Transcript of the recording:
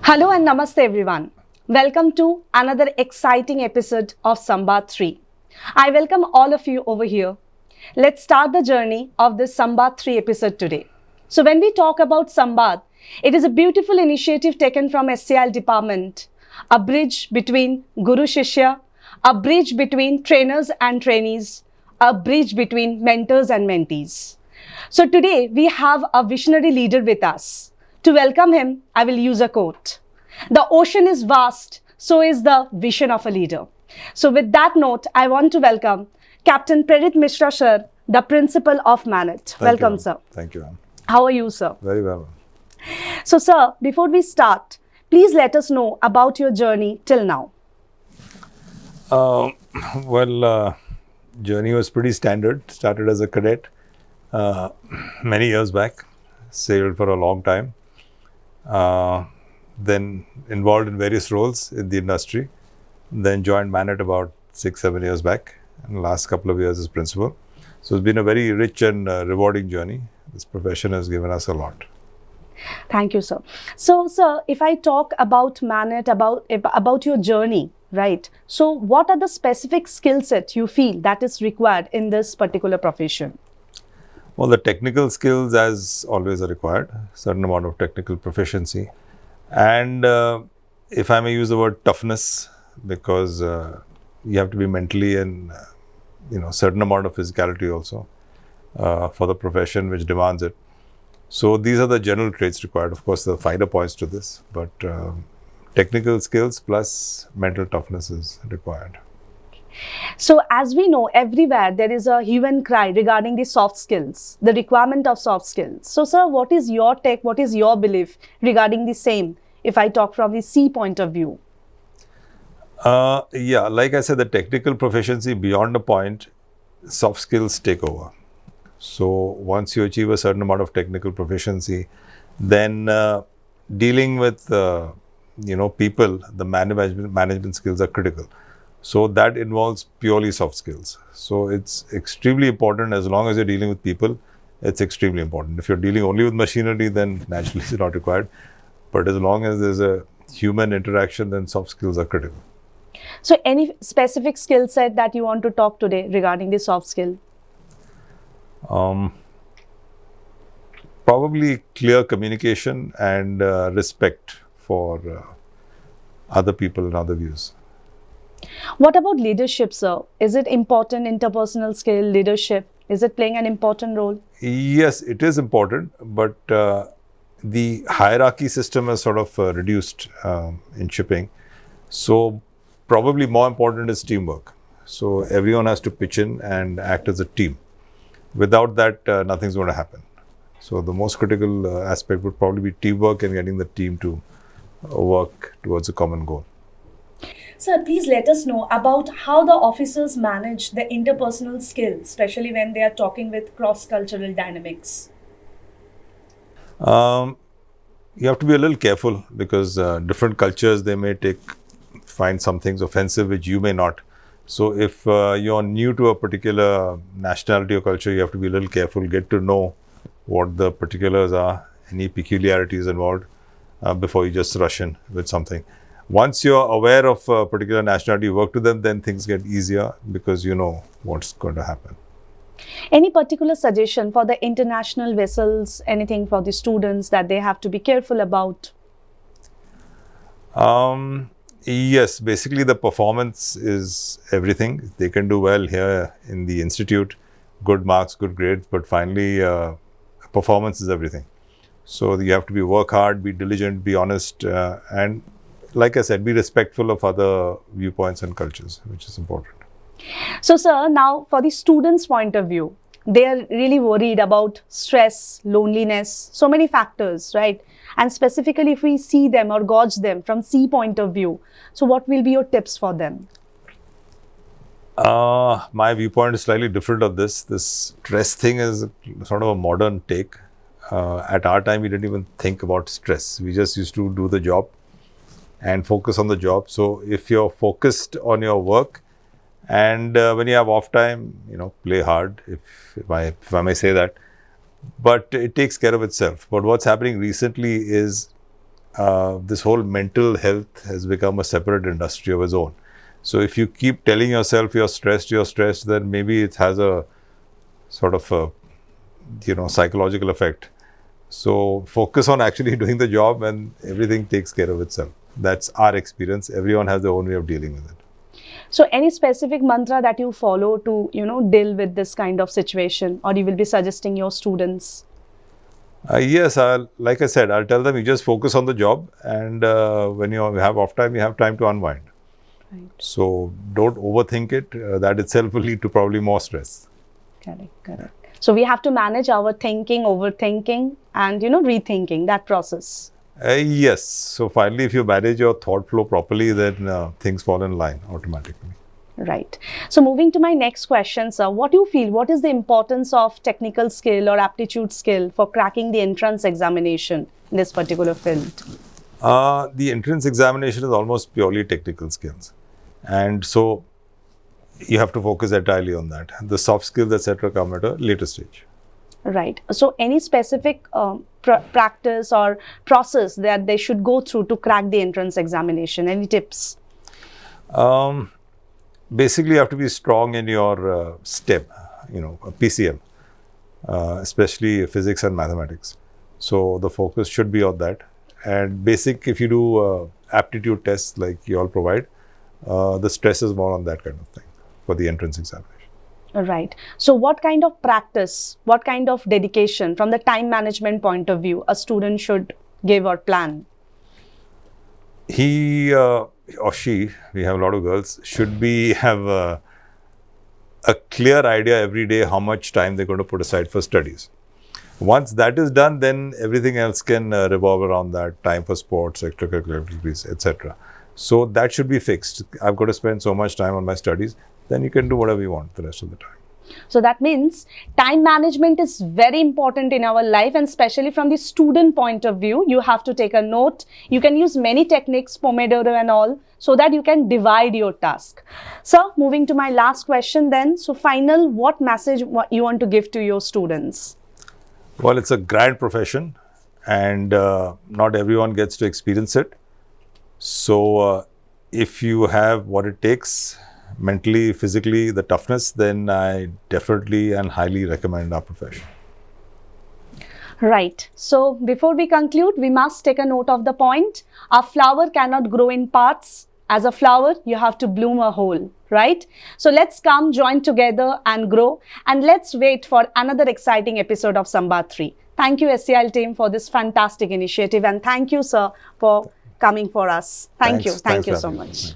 Hello and namaste everyone. Welcome to another exciting episode of Samvad 3. I welcome all of you over here. Let's start the journey of this Samvad 3 episode today. So when we talk about Samvad, it is a beautiful initiative taken from SCIL department, a bridge between Guru Shishya, a bridge between trainers and trainees, a bridge between mentors and mentees. So today we have a visionary leader with us. To welcome him, I will use a quote. The ocean is vast, so is the vision of a leader. So with that note, I want to welcome Captain Prerit Misra, sir, the principal of MANET. Welcome, sir. Thank you, ma'am. How are you, sir? Very well. So, sir, before we start, please let us know about your journey till now. Journey was pretty standard. Started as a cadet many years back. Sailed for a long time. Then involved in various roles in the industry. Then joined MANET about 6-7 years back. And the last couple of years as principal. So it's been a very rich and rewarding journey. This profession has given us a lot. Thank you, sir. So, sir, if I talk about MANET, about your journey, right? So what are the specific skill set you feel that is required in this particular profession? Well, the technical skills, as always, are required. Certain amount of technical proficiency. And if I may use the word toughness, because you have to be mentally and, certain amount of physicality also for the profession which demands it. So these are the general traits required. Of course, there are finer points to this, but technical skills plus mental toughness is required. So as we know, everywhere there is a hue and cry regarding the soft skills, the requirement of soft skills. So, sir, what is your take? What is your belief regarding the same, if I talk from the C point of view? Yeah, like I said, the technical proficiency beyond a point, soft skills take over. So once you achieve a certain amount of technical proficiency, then dealing with people, the management skills are critical. So that involves purely soft skills. So it's extremely important. As long as you're dealing with people, it's extremely important. If you're dealing only with machinery, then naturally it's not required. But as long as there's a human interaction, then soft skills are critical. So any specific skill set that you want to talk today regarding the soft skill? Probably clear communication and respect for other people and other views. What about leadership, sir? Is it important, interpersonal skill, leadership? Is it playing an important role? Yes, it is important, but the hierarchy system has sort of reduced in shipping. So probably more important is teamwork. So everyone has to pitch in and act as a team. Without that, nothing's going to happen. So the most critical aspect would probably be teamwork and getting the team to work towards a common goal. Sir, please let us know about how the officers manage the interpersonal skills, especially when they are talking with cross-cultural dynamics. You have to be a little careful because different cultures, they may find some things offensive which you may not. So if you're new to a particular nationality or culture, you have to be a little careful, get to know what the particulars are, any peculiarities involved before you just rush in with something. Once you're aware of a particular nationality, you work with them, then things get easier because you know what's going to happen. Any particular suggestion for the international vessels, anything for the students that they have to be careful about? Yes, basically the performance is everything. They can do well here in the institute, good marks, good grades, but finally performance is everything. So you have to work hard, be diligent, be honest, and like I said, be respectful of other viewpoints and cultures, which is important. So, sir, now for the students' point of view, they are really worried about stress, loneliness, so many factors, right? And specifically, if we see them or gauge them from C point of view, so what will be your tips for them? My viewpoint is slightly different on this. This stress thing is sort of a modern take. At our time, we didn't even think about stress. We just used to do the job and focus on the job. So if you're focused on your work and when you have off time, play hard, if I may say that. But it takes care of itself. But what's happening recently is this whole mental health has become a separate industry of its own. So if you keep telling yourself you're stressed, then maybe it has a sort of a, psychological effect. So focus on actually doing the job and everything takes care of itself. That's our experience. Everyone has their own way of dealing with it. So any specific mantra that you follow to, deal with this kind of situation, or you will be suggesting your students? Yes, like I said, I'll tell them you just focus on the job, and when you have off time, you have time to unwind. Right. So don't overthink it. That itself will lead to probably more stress. Correct. So we have to manage our thinking, overthinking, and rethinking that process. Yes. So finally, if you manage your thought flow properly, then things fall in line automatically. Right. So moving to my next question, sir, what do you feel? What is the importance of technical skill or aptitude skill for cracking the entrance examination in this particular field? The entrance examination is almost purely technical skills. And so you have to focus entirely on that. The soft skills, etc., come at a later stage. Right. So any specific practice or process that they should go through to crack the entrance examination? Any tips? Basically, you have to be strong in your STEM, PCM, especially physics and mathematics. So the focus should be on that. And basic, if you do aptitude tests like you all provide, the stress is more on that kind of thing for the entrance examination. Right. So what kind of practice, what kind of dedication from the time management point of view a student should give or plan? He or she, we have a lot of girls, should have a clear idea every day how much time they're going to put aside for studies. Once that is done, then everything else can revolve around that, time for sports, extracurricular activities, etc. So that should be fixed. I've got to spend so much time on my studies, then you can do whatever you want the rest of the time. So that means time management is very important in our life, and especially from the student point of view, you have to take a note. You can use many techniques, Pomodoro and all, so that you can divide your task. So moving to my last question then. So final, what message you want to give to your students? Well, it's a grand profession and not everyone gets to experience it. So if you have what it takes, mentally, physically, the toughness, then I definitely and highly recommend our profession. Right. So before we conclude, we must take a note of the point. A flower cannot grow in parts. As a flower, you have to bloom a whole, right? So let's come join together and grow, and let's wait for another exciting episode of Samvad 3. Thank you, SCL team, for this fantastic initiative, and thank you, sir, for coming for us. Thank you so much.